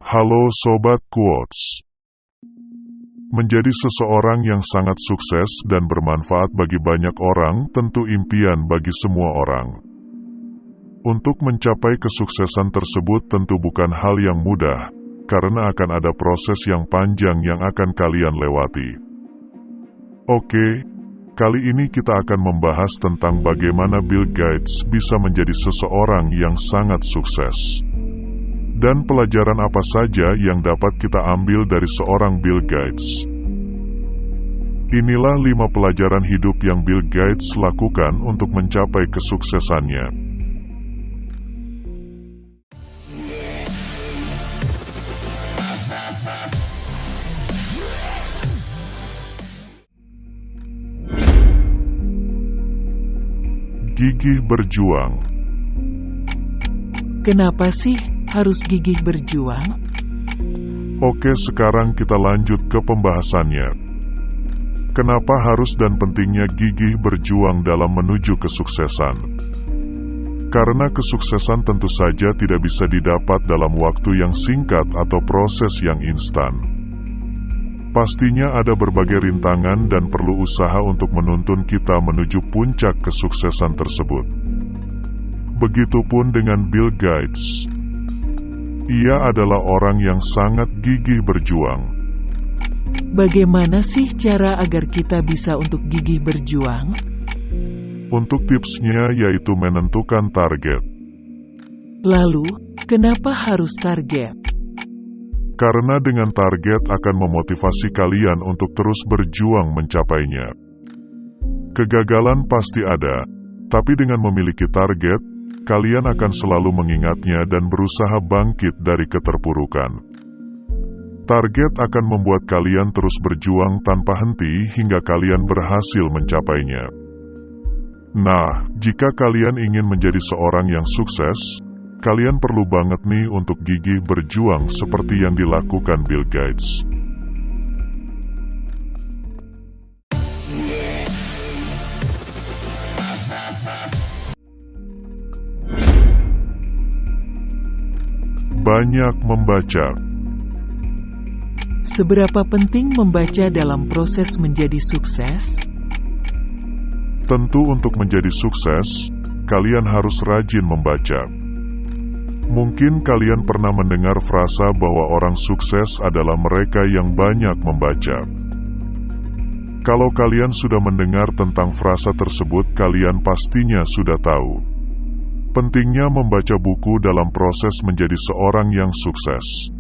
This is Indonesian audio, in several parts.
Halo Sobat Quotes. Menjadi seseorang yang sangat sukses dan bermanfaat bagi banyak orang tentu impian bagi semua orang. Untuk mencapai kesuksesan tersebut tentu bukan hal yang mudah, karena akan ada proses yang panjang yang akan kalian lewati. Oke, kali ini kita akan membahas tentang bagaimana Bill Gates bisa menjadi seseorang yang sangat sukses. Dan pelajaran apa saja yang dapat kita ambil dari seorang Bill Gates. Inilah 5 pelajaran hidup yang Bill Gates lakukan untuk mencapai kesuksesannya. Gigih berjuang. Kenapa sih harus gigih berjuang? Oke, sekarang kita lanjut ke pembahasannya. Kenapa harus dan pentingnya gigih berjuang dalam menuju kesuksesan? Karena kesuksesan tentu saja tidak bisa didapat dalam waktu yang singkat atau proses yang instan. Pastinya ada berbagai rintangan dan perlu usaha untuk menuntun kita menuju puncak kesuksesan tersebut. Begitupun dengan Bill Gates. Ia adalah orang yang sangat gigih berjuang. Bagaimana sih cara agar kita bisa untuk gigih berjuang? Untuk tipsnya yaitu menentukan target. Lalu, kenapa harus target? Karena dengan target akan memotivasi kalian untuk terus berjuang mencapainya. Kegagalan pasti ada, tapi dengan memiliki target, kalian akan selalu mengingatnya dan berusaha bangkit dari keterpurukan. Target akan membuat kalian terus berjuang tanpa henti hingga kalian berhasil mencapainya. Nah, jika kalian ingin menjadi seorang yang sukses, kalian perlu banget nih untuk gigih berjuang seperti yang dilakukan Bill Gates. Banyak membaca. Seberapa penting membaca dalam proses menjadi sukses? Tentu untuk menjadi sukses, kalian harus rajin membaca. Mungkin kalian pernah mendengar frasa bahwa orang sukses adalah mereka yang banyak membaca. Kalau kalian sudah mendengar tentang frasa tersebut, kalian pastinya sudah tahu. Pentingnya membaca buku dalam proses menjadi seorang yang sukses.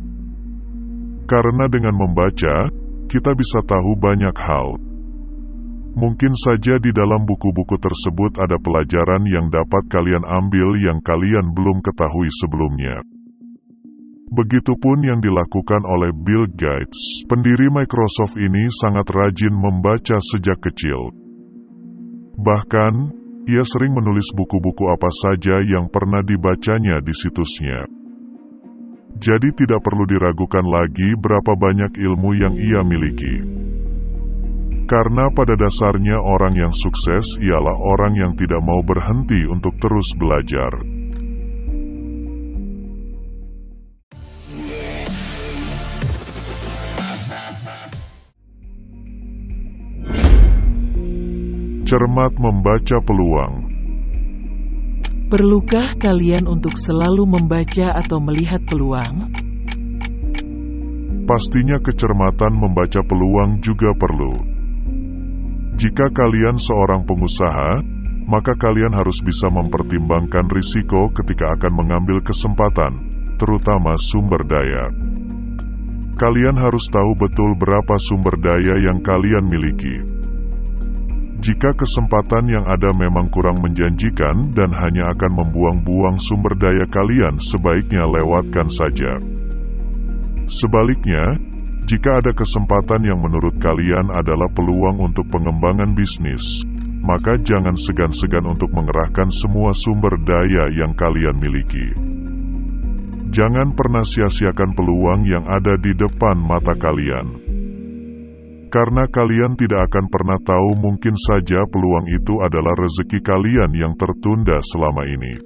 Karena dengan membaca, kita bisa tahu banyak hal. Mungkin saja di dalam buku-buku tersebut ada pelajaran yang dapat kalian ambil yang kalian belum ketahui sebelumnya. Begitupun yang dilakukan oleh Bill Gates. Pendiri Microsoft ini sangat rajin membaca sejak kecil. Bahkan, ia sering menulis buku-buku apa saja yang pernah dibacanya di situsnya. Jadi tidak perlu diragukan lagi berapa banyak ilmu yang ia miliki. Karena pada dasarnya orang yang sukses ialah orang yang tidak mau berhenti untuk terus belajar. Cermat membaca peluang. Perlukah kalian untuk selalu membaca atau melihat peluang? Pastinya kecermatan membaca peluang juga perlu. Jika kalian seorang pengusaha, maka kalian harus bisa mempertimbangkan risiko ketika akan mengambil kesempatan, terutama sumber daya. Kalian harus tahu betul berapa sumber daya yang kalian miliki. Jika kesempatan yang ada memang kurang menjanjikan dan hanya akan membuang-buang sumber daya kalian, sebaiknya lewatkan saja. Sebaliknya, jika ada kesempatan yang menurut kalian adalah peluang untuk pengembangan bisnis, maka jangan segan-segan untuk mengerahkan semua sumber daya yang kalian miliki. Jangan pernah sia-siakan peluang yang ada di depan mata kalian. Karena kalian tidak akan pernah tahu, mungkin saja peluang itu adalah rezeki kalian yang tertunda selama ini.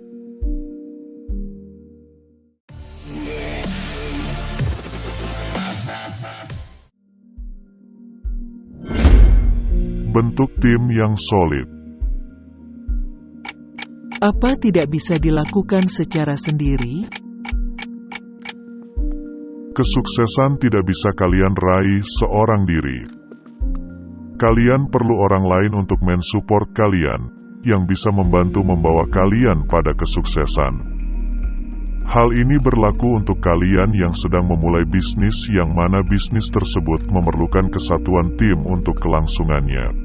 Bentuk tim yang solid. Apa tidak bisa dilakukan secara sendiri? Kesuksesan tidak bisa kalian raih seorang diri. Kalian perlu orang lain untuk mensupport kalian, yang bisa membantu membawa kalian pada kesuksesan. Hal ini berlaku untuk kalian yang sedang memulai bisnis, yang mana bisnis tersebut memerlukan kesatuan tim untuk kelangsungannya.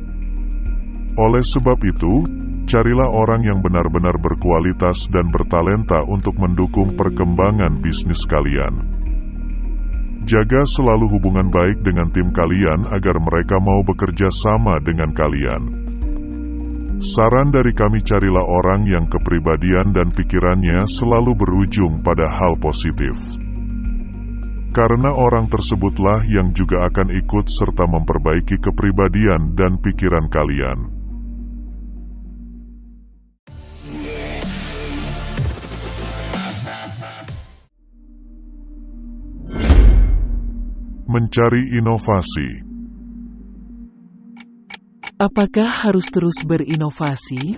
Oleh sebab itu, carilah orang yang benar-benar berkualitas dan bertalenta untuk mendukung perkembangan bisnis kalian. Jaga selalu hubungan baik dengan tim kalian agar mereka mau bekerja sama dengan kalian. Saran dari kami, carilah orang yang kepribadian dan pikirannya selalu berujung pada hal positif. Karena orang tersebutlah yang juga akan ikut serta memperbaiki kepribadian dan pikiran kalian. Mencari inovasi. Apakah harus terus berinovasi?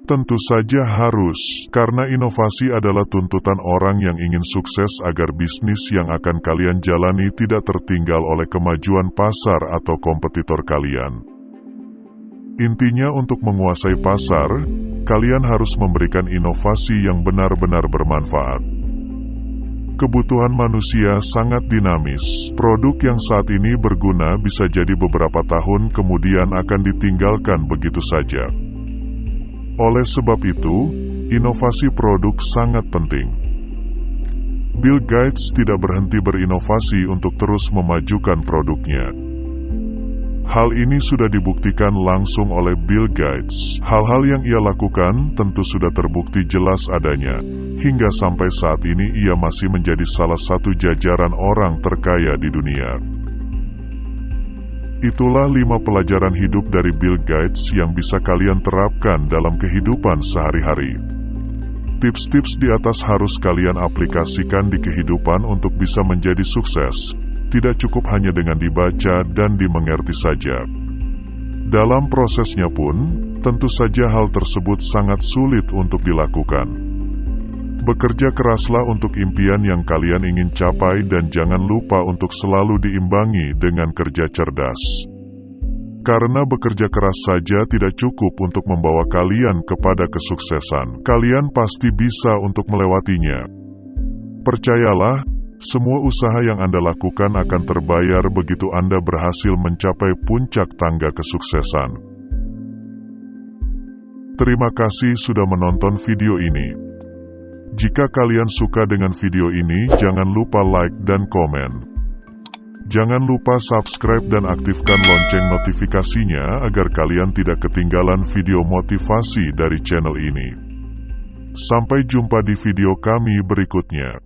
Tentu saja harus, karena inovasi adalah tuntutan orang yang ingin sukses agar bisnis yang akan kalian jalani tidak tertinggal oleh kemajuan pasar atau kompetitor kalian. Intinya, untuk menguasai pasar, kalian harus memberikan inovasi yang benar-benar bermanfaat. Kebutuhan manusia sangat dinamis. Produk yang saat ini berguna bisa jadi beberapa tahun kemudian akan ditinggalkan begitu saja. Oleh sebab itu, inovasi produk sangat penting. Bill Gates tidak berhenti berinovasi untuk terus memajukan produknya. Hal ini sudah dibuktikan langsung oleh Bill Gates. Hal-hal yang ia lakukan tentu sudah terbukti jelas adanya. Hingga sampai saat ini ia masih menjadi salah satu jajaran orang terkaya di dunia. Itulah 5 pelajaran hidup dari Bill Gates yang bisa kalian terapkan dalam kehidupan sehari-hari. Tips-tips di atas harus kalian aplikasikan di kehidupan untuk bisa menjadi sukses. Tidak cukup hanya dengan dibaca dan dimengerti saja. Dalam prosesnya pun, tentu saja hal tersebut sangat sulit untuk dilakukan. Bekerja keraslah untuk impian yang kalian ingin capai dan jangan lupa untuk selalu diimbangi dengan kerja cerdas. Karena bekerja keras saja tidak cukup untuk membawa kalian kepada kesuksesan. Kalian pasti bisa untuk melewatinya. Percayalah, semua usaha yang Anda lakukan akan terbayar begitu Anda berhasil mencapai puncak tangga kesuksesan. Terima kasih sudah menonton video ini. Jika kalian suka dengan video ini, jangan lupa like dan komen. Jangan lupa subscribe dan aktifkan lonceng notifikasinya agar kalian tidak ketinggalan video motivasi dari channel ini. Sampai jumpa di video kami berikutnya.